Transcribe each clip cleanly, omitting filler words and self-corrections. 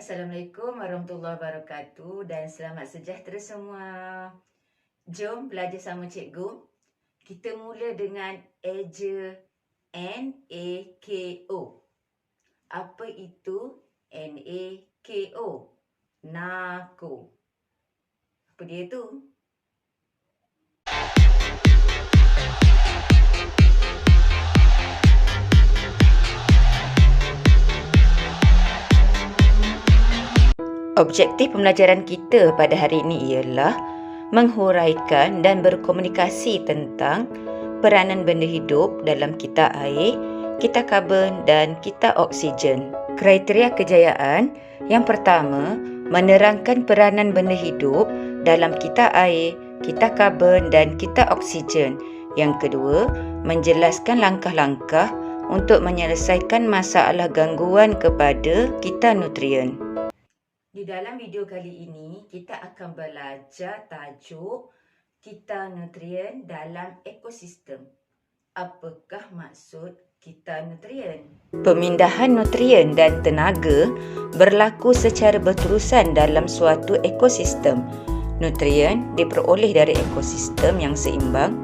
Assalamualaikum warahmatullahi wabarakatuh dan selamat sejahtera semua. Jom belajar sama cikgu. Kita mula dengan eja NAKO. Apa itu NAKO? Nako. Apa dia tu? Objektif pembelajaran kita pada hari ini ialah menghuraikan dan berkomunikasi tentang peranan benda hidup dalam kita air, kita karbon dan kita oksigen. Kriteria kejayaan yang pertama, menerangkan peranan benda hidup dalam kita air, kita karbon dan kita oksigen. Yang kedua, menjelaskan langkah-langkah untuk menyelesaikan masalah gangguan kepada kita nutrien. Di dalam video kali ini, kita akan belajar tajuk kita nutrien dalam ekosistem. Apakah maksud kita nutrien? Pemindahan nutrien dan tenaga berlaku secara berterusan dalam suatu ekosistem. Nutrien diperoleh dari ekosistem yang seimbang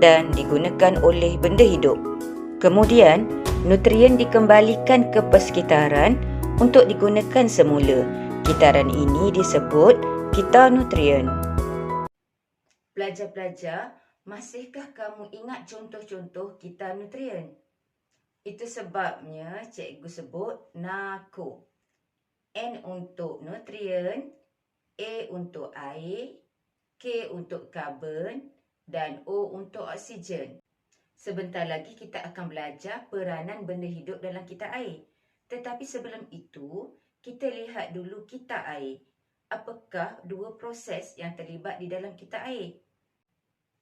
dan digunakan oleh benda hidup. Kemudian, nutrien dikembalikan ke persekitaran untuk digunakan semula. Kitaran ini disebut kita nutrien. Pelajar-pelajar, masihkah kamu ingat contoh-contoh kita nutrien? Itu sebabnya cikgu sebut NAKO. N untuk nutrien, A untuk air, K untuk karbon dan O untuk oksigen. Sebentar lagi kita akan belajar peranan benda hidup dalam kita air. Tetapi sebelum itu, kita lihat dulu kita air. Apakah dua proses yang terlibat di dalam kita air?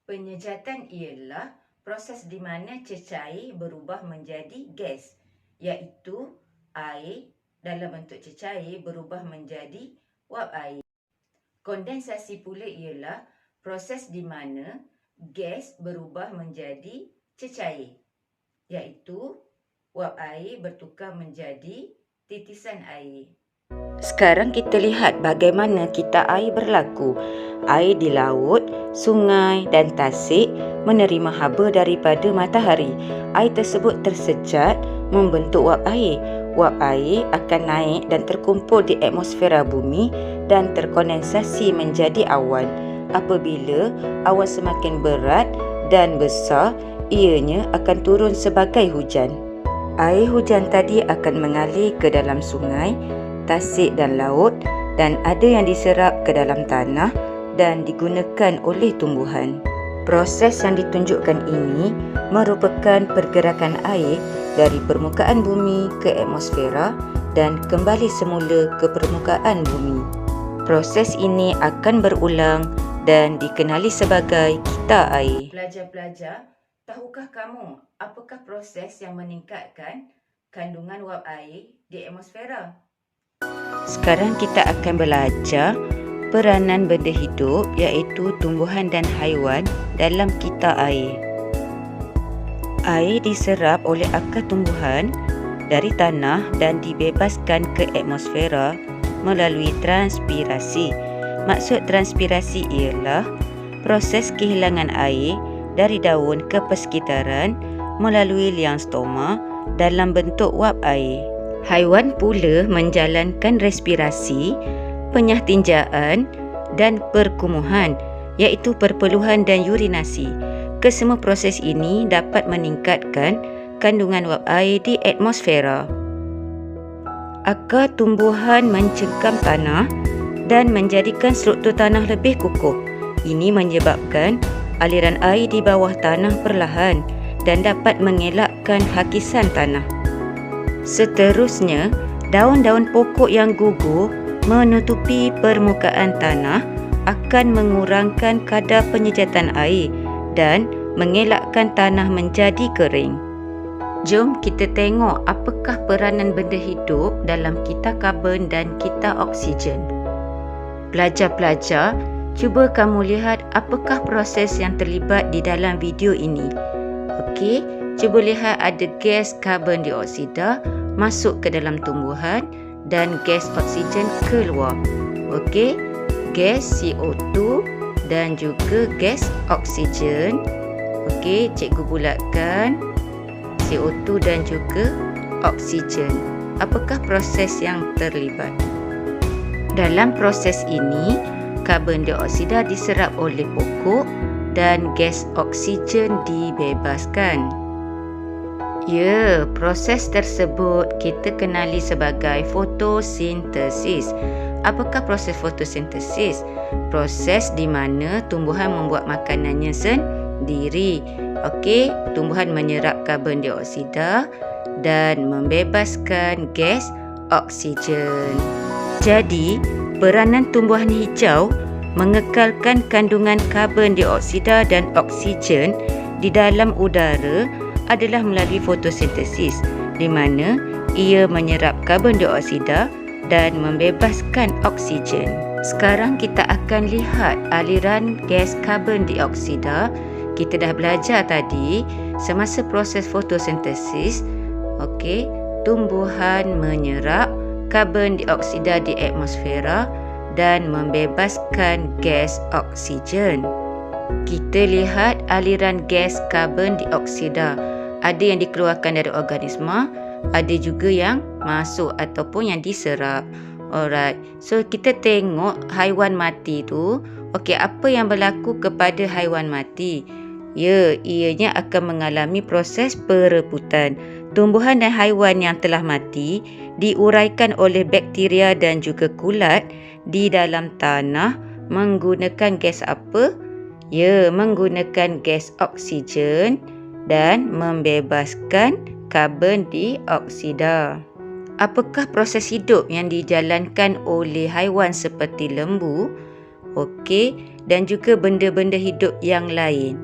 Penyejatan ialah proses di mana cecair berubah menjadi gas, iaitu air dalam bentuk cecair berubah menjadi wap air. Kondensasi pula ialah proses di mana gas berubah menjadi cecair, iaitu wap air bertukar menjadi titisan air. Sekarang kita lihat bagaimana kita air berlaku. Air di laut, sungai dan tasik menerima haba daripada matahari. Air tersebut tersecat membentuk wap air. Wap air akan naik dan terkumpul di atmosfera bumi dan terkondensasi menjadi awan. Apabila awan semakin berat dan besar, ianya akan turun sebagai hujan. Air hujan tadi akan mengalir ke dalam sungai, tasik dan laut dan ada yang diserap ke dalam tanah dan digunakan oleh tumbuhan. Proses yang ditunjukkan ini merupakan pergerakan air dari permukaan bumi ke atmosfera dan kembali semula ke permukaan bumi. Proses ini akan berulang dan dikenali sebagai kita air. Pelajar-pelajar, tahukah kamu apakah proses yang meningkatkan kandungan wap air di atmosfera? Sekarang kita akan belajar peranan benda hidup iaitu tumbuhan dan haiwan dalam kita air. Air diserap oleh akar tumbuhan dari tanah dan dibebaskan ke atmosfera melalui transpirasi. Maksud transpirasi ialah proses kehilangan air dari daun ke persekitaran melalui liang stoma dalam bentuk wap air. Haiwan pula menjalankan respirasi, penyah tinjaan dan perkumuhan iaitu perpeluhan dan urinasi. Kesemua proses ini dapat meningkatkan kandungan wap air di atmosfera. Akar tumbuhan mencengkam tanah dan menjadikan struktur tanah lebih kukuh. Ini menyebabkan aliran air di bawah tanah perlahan dan dapat mengelakkan hakisan tanah. Seterusnya, daun-daun pokok yang gugur menutupi permukaan tanah akan mengurangkan kadar penyejatan air dan mengelakkan tanah menjadi kering. Jom kita tengok apakah peranan benda hidup dalam kita karbon dan kita oksigen. Pelajar-pelajar, cuba kamu lihat apakah proses yang terlibat di dalam video ini. Okey, cuba lihat ada gas karbon dioksida masuk ke dalam tumbuhan dan gas oksigen keluar. Okey, gas CO2 dan juga gas oksigen. Okey, cikgu bulatkan CO2 dan juga oksigen. Apakah proses yang terlibat? Dalam proses ini, karbon dioksida diserap oleh pokok dan gas oksigen dibebaskan. Ya, proses tersebut kita kenali sebagai fotosintesis. Apakah proses fotosintesis? Proses di mana tumbuhan membuat makanannya sendiri. Okey, tumbuhan menyerap karbon dioksida dan membebaskan gas oksigen. Jadi, peranan tumbuhan hijau mengekalkan kandungan karbon dioksida dan oksigen di dalam udara adalah melalui fotosintesis, di mana ia menyerap karbon dioksida dan membebaskan oksigen. Sekarang kita akan lihat aliran gas karbon dioksida. Kita dah belajar tadi, semasa proses fotosintesis, okey, tumbuhan menyerap karbon dioksida di atmosfera dan membebaskan gas oksigen. Kita lihat aliran gas karbon dioksida. Ada yang dikeluarkan dari organisma, ada juga yang masuk ataupun yang diserap. Alright. So kita tengok haiwan mati tu. Okey, apa yang berlaku kepada haiwan mati? Ya, ianya akan mengalami proses perebutan. Tumbuhan dan haiwan yang telah mati diuraikan oleh bakteria dan juga kulat di dalam tanah menggunakan gas apa? Ya, menggunakan gas oksigen dan membebaskan karbon dioksida. Apakah proses hidup yang dijalankan oleh haiwan seperti lembu, okey, dan juga benda-benda hidup yang lain?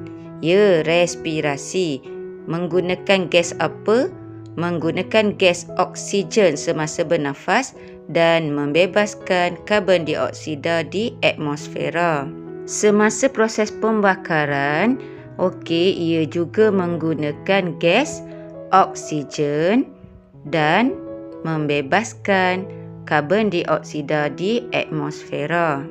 Ya, respirasi. Menggunakan gas apa? Menggunakan gas oksigen semasa bernafas dan membebaskan karbon dioksida di atmosfera. Semasa proses pembakaran, okey, ia juga menggunakan gas oksigen dan membebaskan karbon dioksida di atmosfera.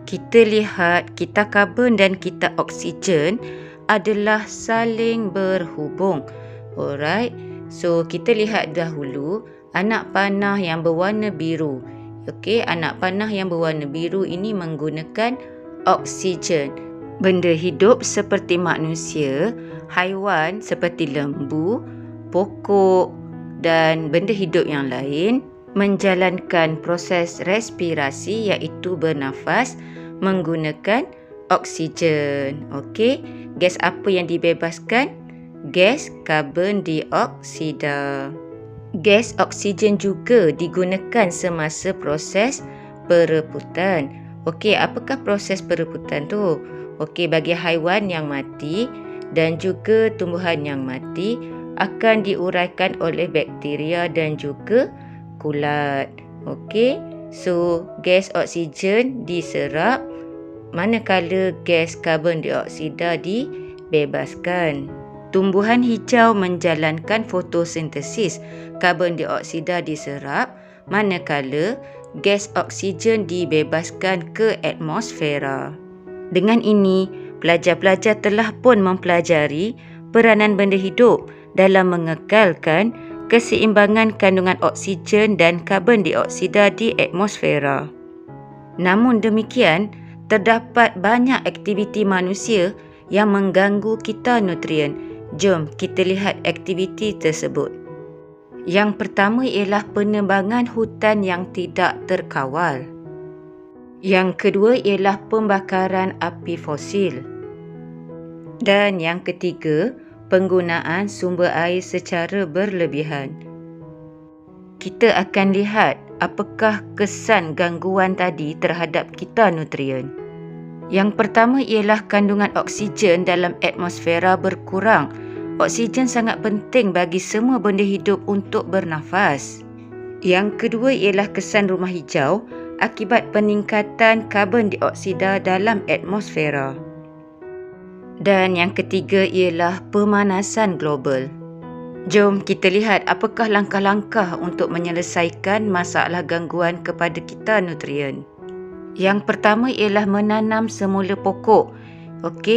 Kita lihat kita karbon dan kita oksigen adalah saling berhubung. Alright. So kita lihat dahulu anak panah yang berwarna biru. Okey, anak panah yang berwarna biru ini menggunakan oksigen. Benda hidup seperti manusia, haiwan seperti lembu, pokok dan benda hidup yang lain menjalankan proses respirasi iaitu bernafas menggunakan oksigen. Okey, gas apa yang dibebaskan? Gas karbon dioksida. Gas oksigen juga digunakan semasa proses perebutan. Okey, apakah proses perebutan tu? Okey, bagi haiwan yang mati dan juga tumbuhan yang mati akan diuraikan oleh bakteria dan juga kulat. Okey, so gas oksigen diserap manakala gas karbon dioksida dibebaskan. Tumbuhan hijau menjalankan fotosintesis. Karbon dioksida diserap manakala gas oksigen dibebaskan ke atmosfera. Dengan ini, pelajar-pelajar telah pun mempelajari peranan benda hidup dalam mengekalkan keseimbangan kandungan oksigen dan karbon dioksida di atmosfera. Namun demikian, terdapat banyak aktiviti manusia yang mengganggu kita nutrien. Jom kita lihat aktiviti tersebut. Yang pertama ialah penebangan hutan yang tidak terkawal. Yang kedua ialah pembakaran api fosil. Dan yang ketiga, penggunaan sumber air secara berlebihan. Kita akan lihat apakah kesan gangguan tadi terhadap kita nutrien. Yang pertama ialah kandungan oksigen dalam atmosfera berkurang. Oksigen sangat penting bagi semua benda hidup untuk bernafas. Yang kedua ialah kesan rumah hijau akibat peningkatan karbon dioksida dalam atmosfera. Dan yang ketiga ialah pemanasan global. Jom kita lihat apakah langkah-langkah untuk menyelesaikan masalah gangguan kepada kita nutrien. Yang pertama ialah menanam semula pokok,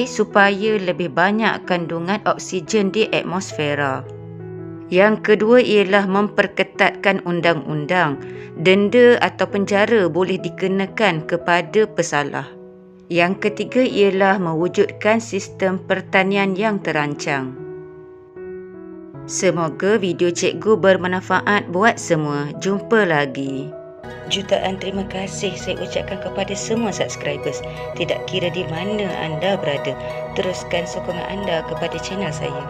supaya lebih banyak kandungan oksigen di atmosfera. Yang kedua ialah memperketatkan undang-undang. Denda atau penjara boleh dikenakan kepada pesalah. Yang ketiga ialah mewujudkan sistem pertanian yang terancang. Semoga video cikgu bermanfaat buat semua. Jumpa lagi. Jutaan terima kasih saya ucapkan kepada semua subscribers. Tidak kira di mana anda berada, teruskan sokongan anda kepada channel saya.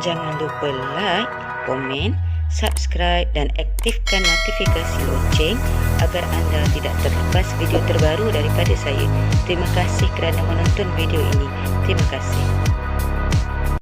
Jangan lupa like, komen, subscribe dan aktifkan notifikasi lonceng agar anda tidak terlepas video terbaru daripada saya. Terima kasih kerana menonton video ini. Terima kasih.